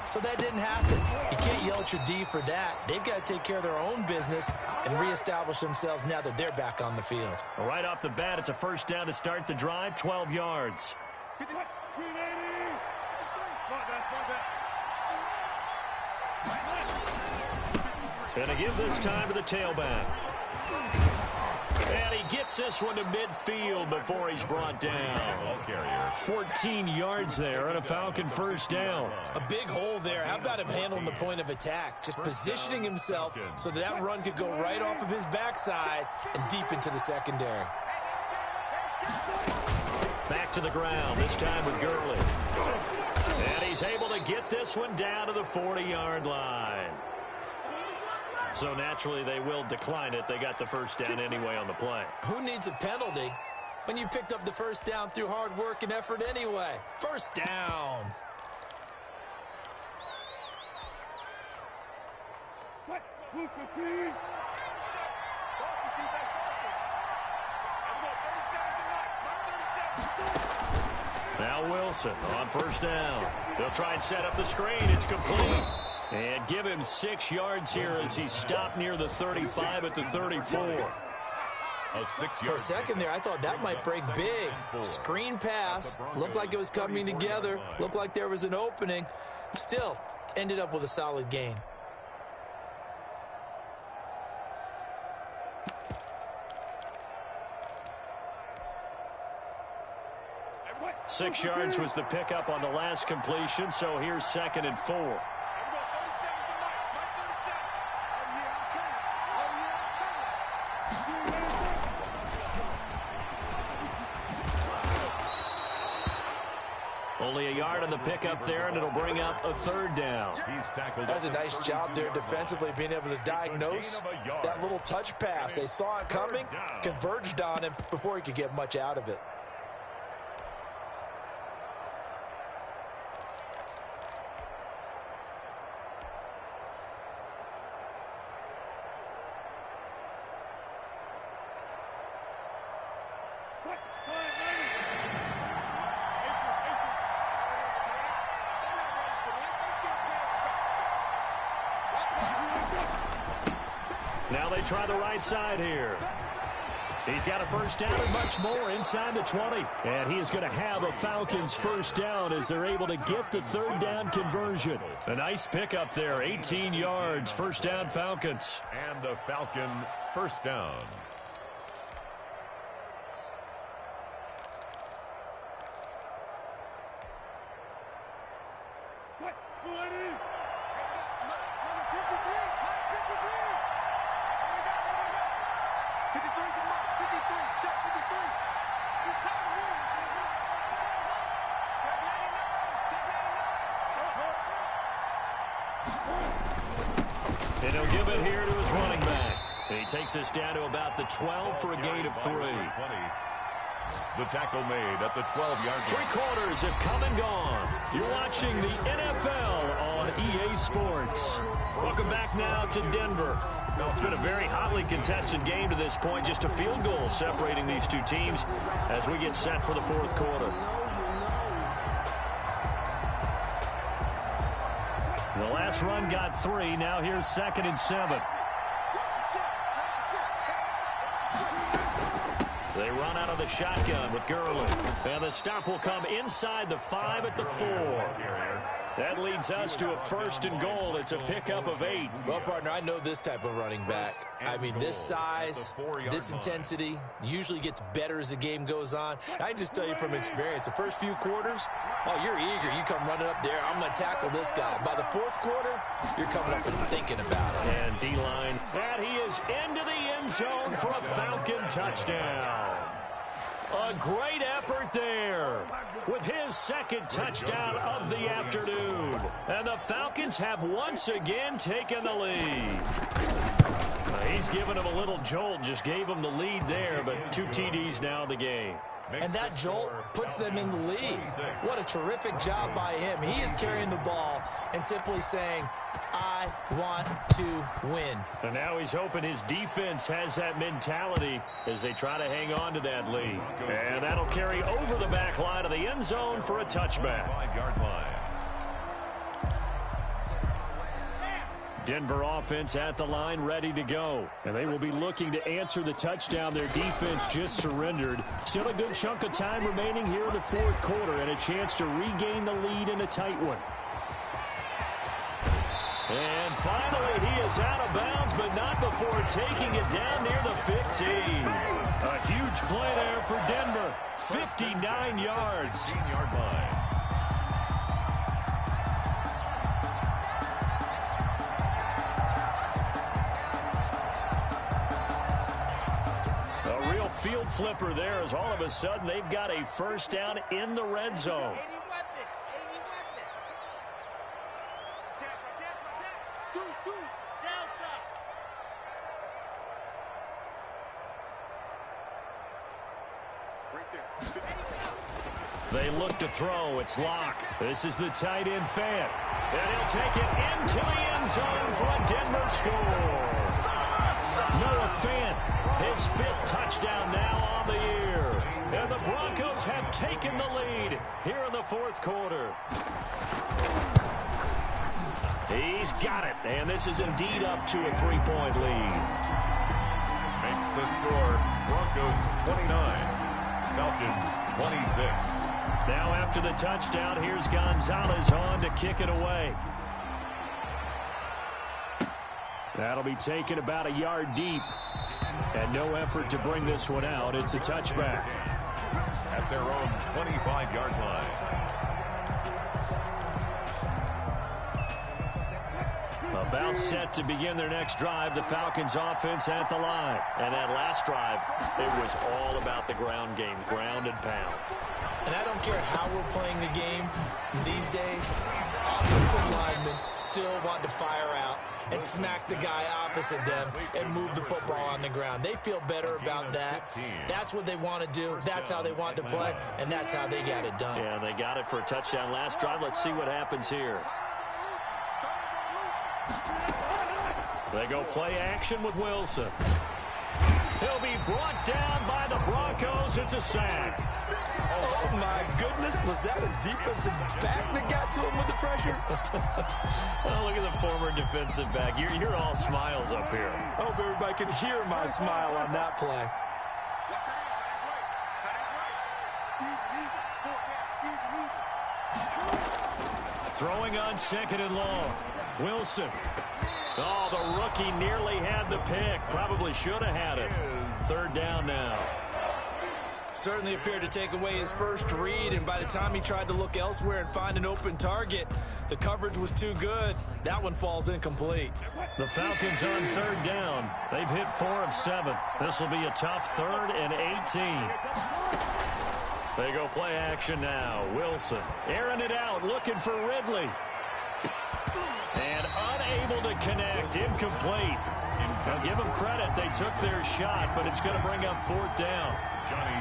So that didn't happen. You can't yell at your D for that. They've got to take care of their own business and reestablish themselves now that they're back on the field. Right off the bat, it's a first down to start the drive, 12 yards. And a give this time to the tailback. And he gets this one to midfield before he's brought down. 14 yards there and a Falcon first down. A big hole there. How about him handling the point of attack? Just positioning himself so that run could go right off of his backside and deep into the secondary. Back to the ground, this time with Gurley. And he's able to get this one down to the 40-yard line. So naturally they will decline it. They got the first down anyway on the play. Who needs a penalty when you picked up the first down through hard work and effort anyway? First down. Now Now Wilson on first down. They'll try and set up the screen. It's complete. And give him 6 yards here as he stopped near the 35 at the 34. For a second there, I thought that might break big. Screen pass. Looked like it was coming together. Looked like there was an opening. Still, ended up with a solid gain. 6 yards was the pickup on the last completion, so here's 2nd and 4. Only a yard on the pickup there, and it'll bring up a 3rd down. That's a nice job there defensively, being able to diagnose that little touch pass. They saw it coming, converged on him before he could get much out of it. Now they try the right side here. He's got a first down and much more inside the 20. And he is going to have a Falcons first down as they're able to get the 3rd down conversion. A nice pickup there, 18 yards, first down Falcons. And the Falcon first down. And he'll give it here to his running back. And he takes us down to about the 12 for a gain of 3. The tackle made at the 12-yard line. 3 quarters have come and gone. You're watching the NFL on EA Sports. Welcome back now to Denver. Well, it's been a very hotly contested game to this point. Just a field goal separating these two teams as we get set for the 4th quarter. The last run got 3. Now here's 2nd and 7. They run out of the shotgun with Gurley. And the stop will come inside the 5 at the 4. That leads us to a 1st and goal. It's a pickup of 8. Well, partner, I know this type of running back. I mean, this size, this intensity usually gets better as the game goes on. I can just tell you from experience, the first few quarters, oh, you're eager. You come running up there, I'm going to tackle this guy. By the 4th quarter, you're coming up and thinking about it. And D-line, and he is into the end zone for a Falcon touchdown. A great effort there with his 2nd touchdown of the afternoon. And the Falcons have once again taken the lead. He's given him a little jolt, just gave him the lead there, but 2 TDs now in the game. And that jolt puts them in the lead. What a terrific job by him. He is carrying the ball and simply saying, I want to win. And now he's hoping his defense has that mentality as they try to hang on to that lead. And that'll carry over the back line of the end zone for a touchback. 5-yard line. Denver offense at the line, ready to go. And they will be looking to answer the touchdown their defense just surrendered. Still a good chunk of time remaining here in the 4th quarter and a chance to regain the lead in a tight one. And finally, he is out of bounds, but not before taking it down near the 15. A huge play there for Denver. 59 yards. 15-yard line. Field flipper there as all of a sudden they've got a first down in the red zone. They look to throw. It's Locke. This is the tight end Fant. And he'll take it into the end zone for a Denver score. Noah Fant, his 5th touchdown now on the year. And the Broncos have taken the lead here in the the fourth quarter. He's got it, and this is indeed up to a 3-point lead. Makes the score Broncos 29, Falcons 26. Now after the touchdown, here's Gonzalez on to kick it away. That'll be taken about a yard deep. And no effort to bring this one out. It's a touchback. At their own 25-yard line. About set to begin their next drive. The Falcons offense at the line. And that last drive, it was all about the ground game. Ground and pound. And I don't care how we're playing the game these days, offensive linemen still want to fire out and smack the guy opposite them and move the football on the ground. They feel better about that. That's what they want to do. That's how they want to play, and that's how they got it done. Yeah, they got it for a touchdown last drive. Let's see what happens here. They go play action with Wilson. He'll be brought down by the Broncos. It's a sack. Oh, my goodness. Was that a defensive back that got to him with the pressure? Oh, look at the former defensive back. You're all smiles up here. I hope everybody can hear my smile on that play. Throwing on second and long. Wilson. Oh, the rookie nearly had the pick. Probably should have had it. Third down now. Certainly appeared to take away his first read, and by the time he tried to look elsewhere and find an open target, the coverage was too good. That one falls incomplete. The Falcons on third down. They've hit 4 of 7. This will be a tough 3rd and 18. They go play action now. Wilson airing it out, looking for Ridley. And unable to connect. Incomplete. Now give them credit. They took their shot, but it's going to bring up 4th down.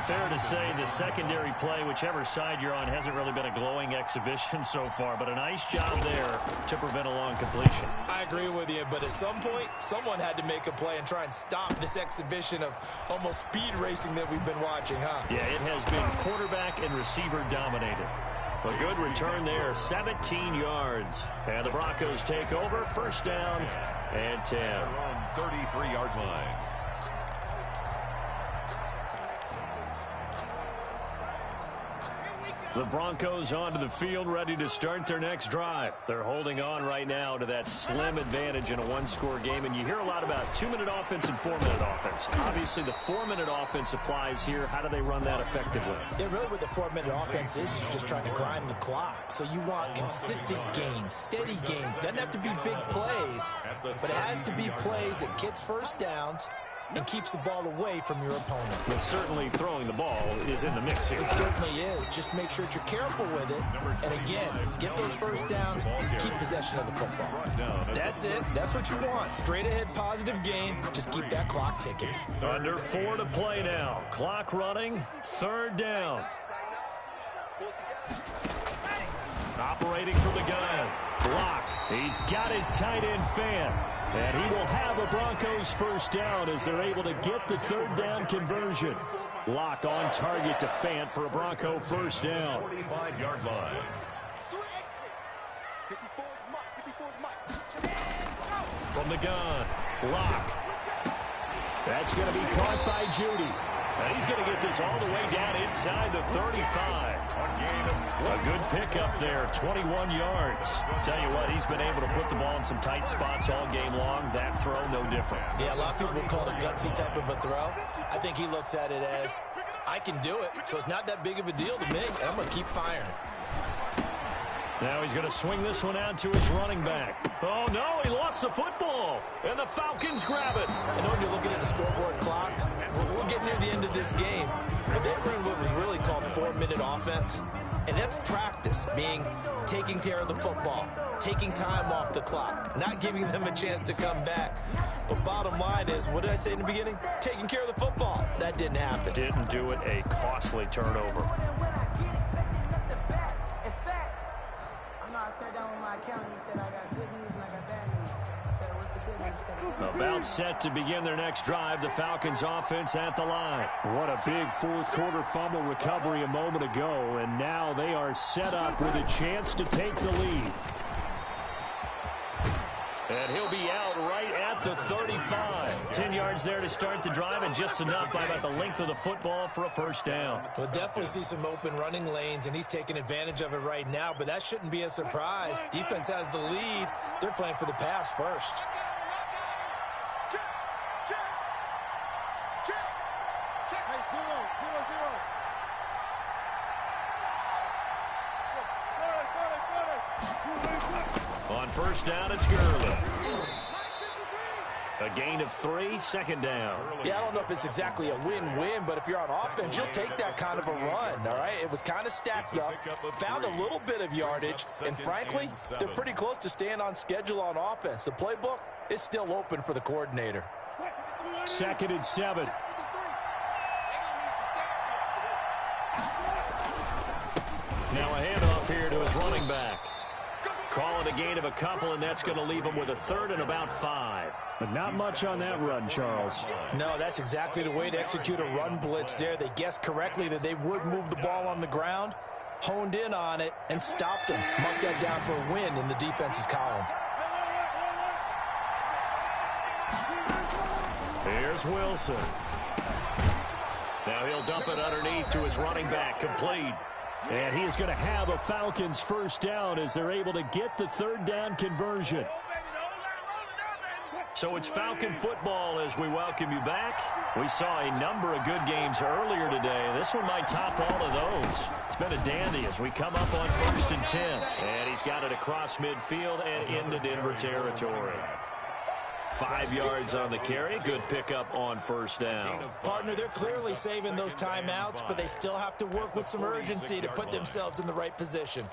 Fair to say the secondary play, whichever side you're on, hasn't really been a glowing exhibition so far, but a nice job there to prevent a long completion. I agree with you, but at some point, someone had to make a play and try and stop this exhibition of almost speed racing that we've been watching, huh? Yeah, it has been quarterback and receiver dominated. A good return there, 17 yards. And the Broncos take over, 1st down and 10. 33-yard line. The Broncos onto the field, ready to start their next drive. They're holding on right now to that slim advantage in a one-score game, and you hear a lot about 2-minute offense and 4-minute offense. Obviously, the 4-minute offense applies here. How do they run that effectively? Yeah, really what the 4-minute offense is just trying to grind the clock. So you want consistent gains, steady gains. Doesn't have to be big plays, but it has to be plays that gets first downs and keeps the ball away from your opponent. But certainly throwing the ball is in the mix here. It certainly is. Just make sure that you're careful with it. And again, get those first downs, keep possession of the football. That's it. That's what you want. Straight ahead positive gain. Just keep that clock ticking. Under 4 to play now. Clock running. 3rd down. Operating from the gun. Block. He's got his tight end Fan. And he will have a Broncos 1st down as they're able to get the 3rd down conversion. Lock on target to Fant for a Bronco 1st down. 45-yard line. From the gun. Lock. That's going to be caught by Judy. And he's going to get this all the way down inside the 35. A good pickup there, 21 yards. Tell you what, he's been able to put the ball in some tight spots all game long. That throw, no different. Yeah, a lot of people would call it a gutsy type of a throw. I think he looks at it as, I can do it, so it's not that big of a deal to me, and I'm going to keep firing. Now he's going to swing this one out to his running back. Oh, no, he lost the football, and the Falcons grab it. I know when you're looking at the scoreboard clock, we're getting near the end of this game, but they were in what was really called 4-minute offense, and that's practice, being taking care of the football, taking time off the clock, not giving them a chance to come back. But bottom line is, what did I say in the beginning? Taking care of the football. That didn't happen. Didn't do it, a costly turnover. About set to begin their next drive, the Falcons offense at the line. What a big fourth quarter fumble recovery a moment ago, and now they are set up with a chance to take the lead. And he'll be out right at the 35. 10 yards there to start the drive, and just enough by about the length of the football for a first down. We'll definitely see some open running lanes, and he's taking advantage of it right now, but that shouldn't be a surprise. Defense has the lead. They're playing for the pass first. On first down, it's Gurley. A gain of 3, second down. Yeah, I don't know if it's exactly a win-win, but if you're on offense, you'll take that kind of a run, all right? It was kind of stacked up, found a little bit of yardage, and frankly, they're pretty close to staying on schedule on offense. The playbook is still open for the coordinator. 2nd and 7. Now a handoff here to his running back. Call it a gain of a couple, and that's going to leave him with a 3rd and about 5. But not much on that run, Charles. No, that's exactly the way to execute a run blitz there. They guessed correctly that they would move the ball on the ground, honed in on it, and stopped them. Mark that down for a win in the defense's column. Here's Wilson. Now he'll dump it underneath to his running back, complete. And he is going to have a Falcons first down as they're able to get the 3rd down conversion. So it's Falcon football as we welcome you back. We saw a number of good games earlier today. This one might top all of those. It's been a dandy as we come up on 1st and 10. And he's got it across midfield and into Denver territory. 5 yards on the carry. Good pickup on first down. Partner, they're clearly saving those timeouts, but they still have to work with some urgency to put themselves in the right position.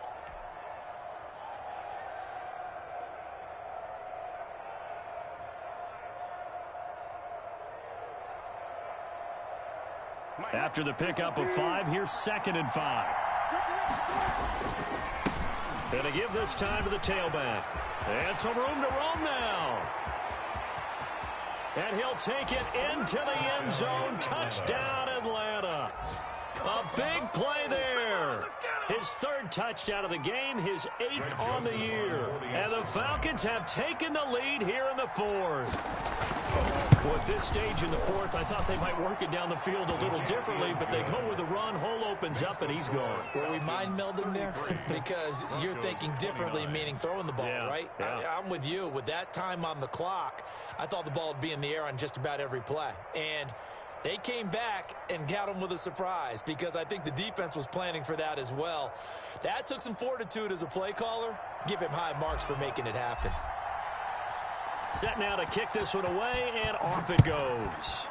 After the pickup of 5, here's 2nd and 5. Gonna give this time to the tailback. And some room to roam now. And he'll take it into the end zone. Touchdown, Atlanta. A big play there. His 3rd touchdown of the game, his 8th on the year. And the Falcons have taken the lead here in the 4th. Well, at this stage in the 4th, I thought they might work it down the field a little differently, but they go with a run. Hole opens up, and he's gone. Were we mind melding there? Because you're thinking differently, meaning throwing the ball, right? Yeah. I'm with you. With that time on the clock, I thought the ball would be in the air on just about every play. And they came back and got him with a surprise because I think the defense was planning for that as well. That took some fortitude as a play caller. Give him high marks for making it happen. Set now to kick this one away, and off it goes.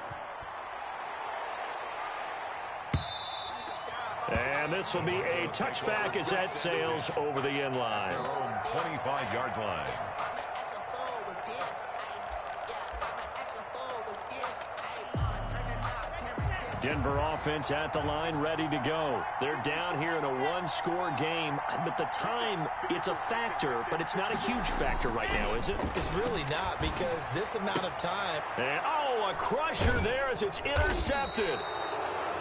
And this will be a touchback as that sails over the end line. 25-yard line. Denver offense at the line, ready to go. They're down here in a one-score game, but the time, it's a factor, but it's not a huge factor right now, is it? It's really not, because this amount of time. And, oh, a crusher there as it's intercepted.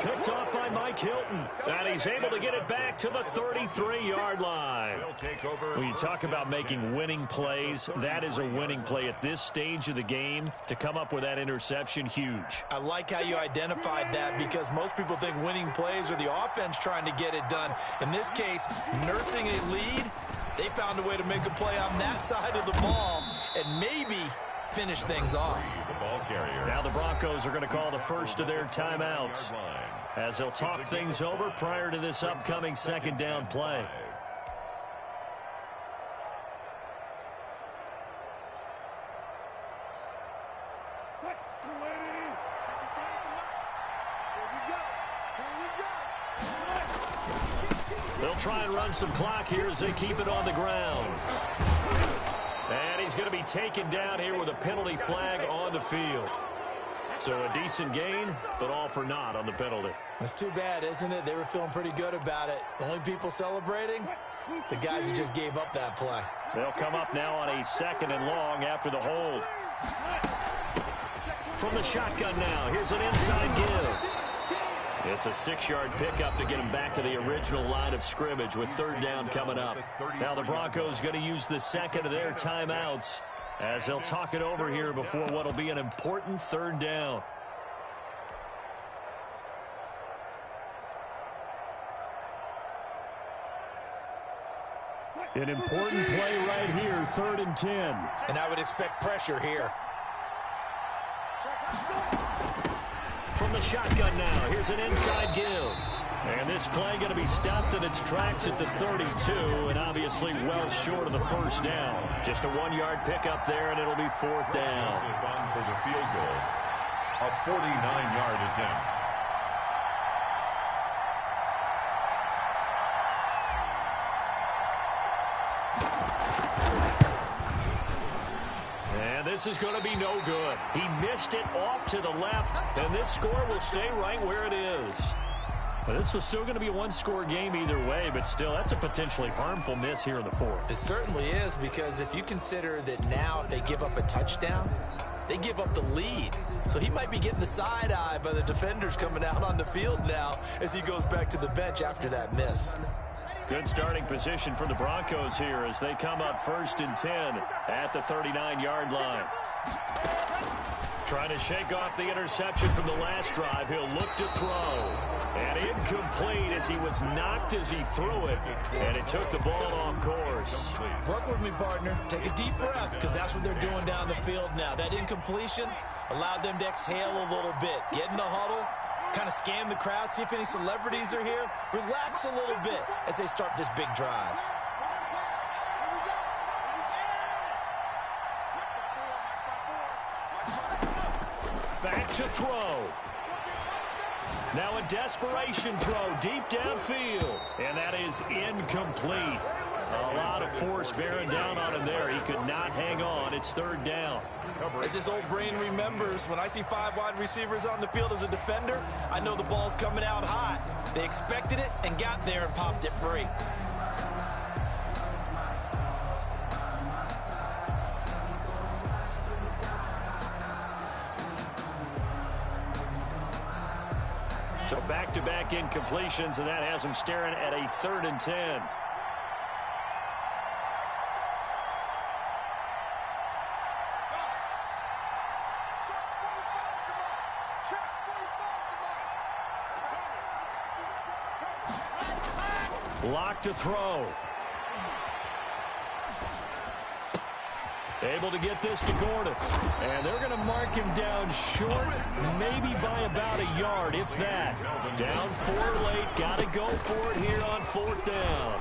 Picked off by Mike Hilton. And he's able to get it back to the 33-yard line. When you talk about making winning plays, that is a winning play at this stage of the game. To come up with that interception, huge. I like how you identified that, because most people think winning plays are the offense trying to get it done. In this case, nursing a lead, they found a way to make a play on that side of the ball and maybe finish things off. The ball carrier. Now the Broncos are going to call the first of their timeouts as they'll talk things over prior to this upcoming second down play. They'll try and run some clock here as they keep it on the ground. And he's going to be taken down here with a penalty flag on the field. So a decent gain, but all for naught on the penalty. That's too bad, isn't it? They were feeling pretty good about it. The only people celebrating, the guys who just gave up that play. They'll come up now on a 2nd and long after the hold. From the shotgun now, here's an inside give. It's a 6-yard pickup to get him back to the original line of scrimmage with third down coming up. Now the Broncos going to use the second of their timeouts as they'll talk it over here before what will be an important third down. An important play right here, 3rd and 10. And I would expect pressure here. From the shotgun now, here's an inside give. And this play going to be stopped in its tracks at the 32, and obviously well short of the first down. Just a 1-yard pickup there, and it'll be 4th down. For the field goal, a 49-yard attempt. This is going to be no good. He missed it off to the left, and this score will stay right where it is. But this was still going to be a one-score game either way, but still, that's a potentially harmful miss here in the 4th. It certainly is, because if you consider that now if they give up a touchdown, they give up the lead. So he might be getting the side eye by the defenders coming out on the field now as he goes back to the bench after that miss. Good starting position for the Broncos here as they come up 1st and 10 at the 39-yard line. Trying to shake off the interception from the last drive. He'll look to throw. And incomplete as he was knocked as he threw it. And it took the ball off course. Work with me, partner. Take a deep breath, because that's what they're doing down the field now. That incompletion allowed them to exhale a little bit. Get in the huddle. Kind of scan the crowd, see if any celebrities are here. Relax a little bit as they start this big drive. Back to throw. Now a desperation throw deep downfield. And that is incomplete. A lot of force bearing down on him there. He could not hang on. It's 3rd down. As his old brain remembers, when I see 5 wide receivers on the field as a defender, I know the ball's coming out hot. They expected it and got there and popped it free. So back-to-back incompletions, and that has him staring at a 3rd and 10. Lock to throw. Able to get this to Gordon. And they're going to mark him down short, maybe by about a yard, if that. Down 4 late. Got to go for it here on 4th down.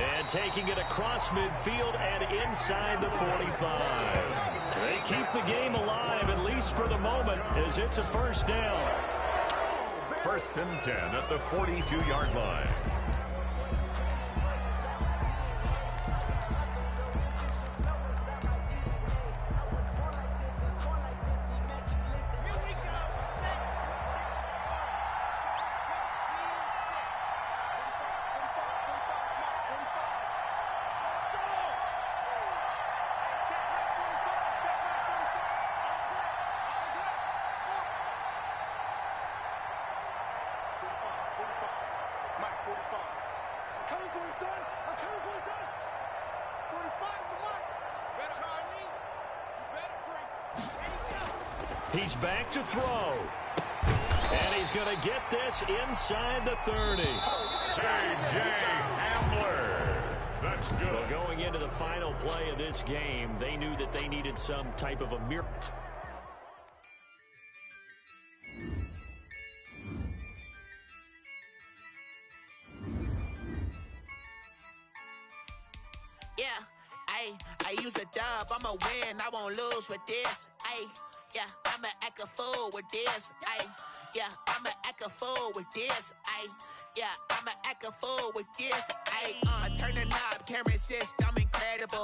And taking it across midfield and inside the 45. They keep the game alive, at least for the moment, as it's a 1st down. 1st and 10 at the 42-yard line. He's back to throw. And he's going to get this inside the 30. J.J. Hamler. That's good. Well, going into the final play of this game, they knew that they needed some type of a miracle. Yeah, I use a dub, I'ma win, I won't lose with this. Yeah, I'ma act a fool with this. Yeah, I'ma act a fool with this. Yeah, I'ma act a fool with this. I turn the knob, can't resist, I'm incredible.